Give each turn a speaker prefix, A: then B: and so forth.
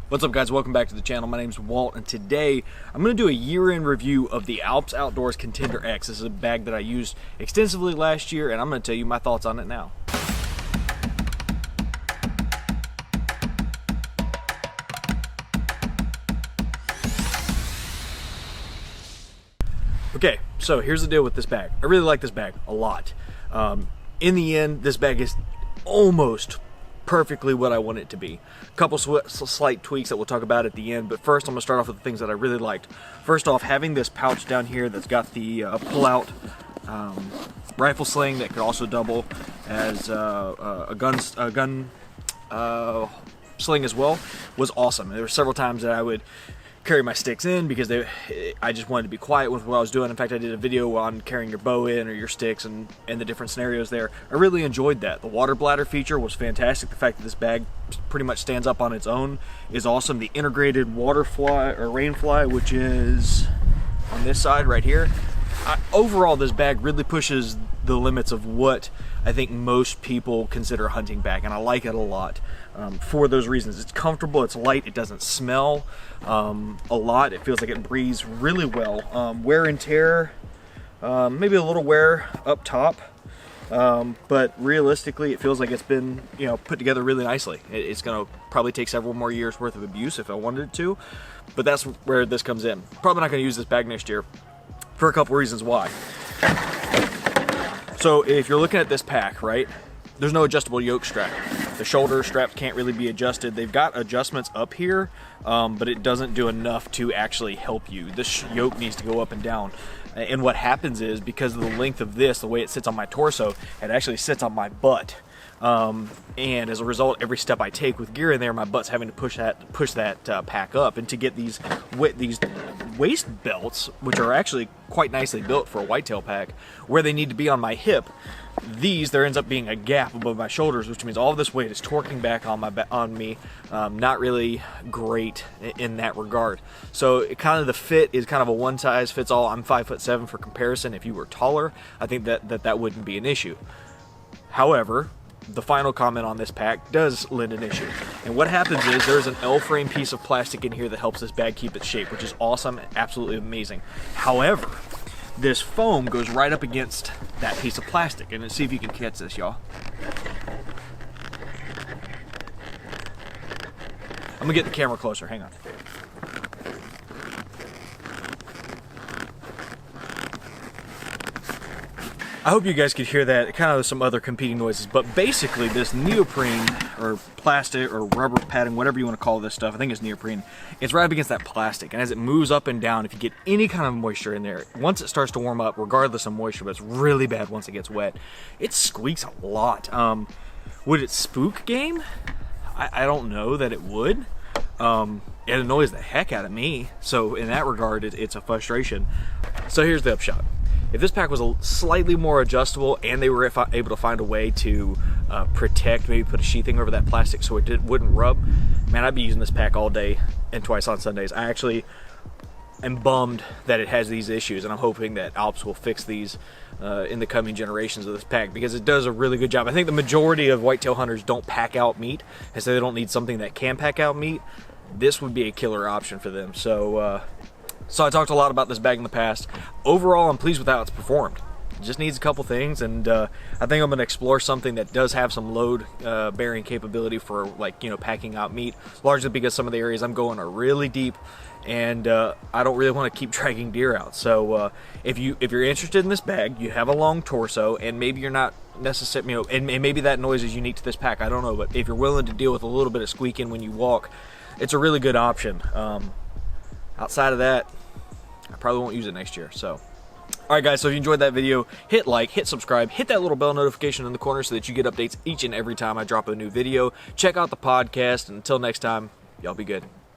A: What's up, guys? Welcome back to the channel. My name's Walt, and today I'm going to do a year-end review of the Alps Outdoorz Contender X. This is a bag that I used extensively last year, and I'm going to tell you my thoughts on it now. Okay, so here's the deal with this bag. I really like this bag a lot. In the end, this bag is almost perfectly what I want it to be. A couple slight tweaks that we'll talk about at the end, but first I'm going to start off with the things that I really liked. First off, having this pouch down here that's got the pull-out rifle sling that could also double as a gun sling as well was awesome. There were several times that I would carry my sticks in because I just wanted to be quiet with what I was doing. In fact, I did a video on carrying your bow in or your sticks and the different scenarios there. I really enjoyed that. The water bladder feature was fantastic. The fact that this bag pretty much stands up on its own is awesome. The integrated water fly or rain fly, which is on this side right here. Overall, this bag really pushes the limits of what I think most people consider a hunting bag, and I like it a lot for those reasons. It's comfortable, it's light, it doesn't smell a lot. It feels like it breathes really well. Wear and tear, maybe a little wear up top, but realistically it feels like it's been put together really nicely. It's going to probably take several more years worth of abuse if I wanted it to, but that's where this comes in. Probably not going to use this bag next year for a couple reasons why. So if you're looking at this pack, right, there's no adjustable yoke strap. The shoulder straps can't really be adjusted. They've got adjustments up here, but it doesn't do enough to actually help you. This yoke needs to go up and down. And what happens is, because of the length of this, the way it sits on my torso, it actually sits on my butt. And as a result, every step I take with gear in there, my butt's having to push that pack up. And to get these waist belts, which are actually quite nicely built for a whitetail pack, where they need to be on my hip, there ends up being a gap above my shoulders, which means all of this weight is torquing back on me. Not really great in that regard. So the fit is kind of a one size fits all. I'm 5'7" for comparison. If you were taller, I think that wouldn't be an issue. However, the final comment on this pack does lend an issue. And what happens is there's an L-frame piece of plastic in here that helps this bag keep its shape, which is awesome, absolutely amazing. However, this foam goes right up against that piece of plastic. And let's see if you can catch this, y'all. I'm gonna get the camera closer, hang on. I hope you guys could hear that, kind of some other competing noises, but basically this neoprene or plastic or rubber padding, whatever you want to call this stuff, I think it's neoprene, it's right up against that plastic, and as it moves up and down, if you get any kind of moisture in there, once it starts to warm up, regardless of moisture, but it's really bad once it gets wet, it squeaks a lot. Would it spook game? I don't know that it would. It annoys the heck out of me, so in that regard, it's a frustration. So here's the upshot. If this pack was slightly more adjustable and they were able to find a way to protect, maybe put a sheathing over that plastic so it wouldn't rub, man, I'd be using this pack all day and twice on Sundays. I actually am bummed that it has these issues, and I'm hoping that Alps will fix these in the coming generations of this pack, because it does a really good job. I think the majority of whitetail hunters don't pack out meat, and so they don't need something that can pack out meat. This would be a killer option for them. So I talked a lot about this bag in the past. Overall, I'm pleased with how it's performed. It just needs a couple things, and I think I'm going to explore something that does have some load bearing capability for, packing out meat, largely because some of the areas I'm going are really deep, and I don't really want to keep dragging deer out. So if you're interested in this bag, you have a long torso, and maybe you're not necessarily, and maybe that noise is unique to this pack, I don't know, but if you're willing to deal with a little bit of squeaking when you walk, it's a really good option. Outside of that, I probably won't use it next year. So, alright guys, so if you enjoyed that video, hit like, hit subscribe, hit that little bell notification in the corner so that you get updates each and every time I drop a new video. Check out the podcast, and until next time, y'all be good.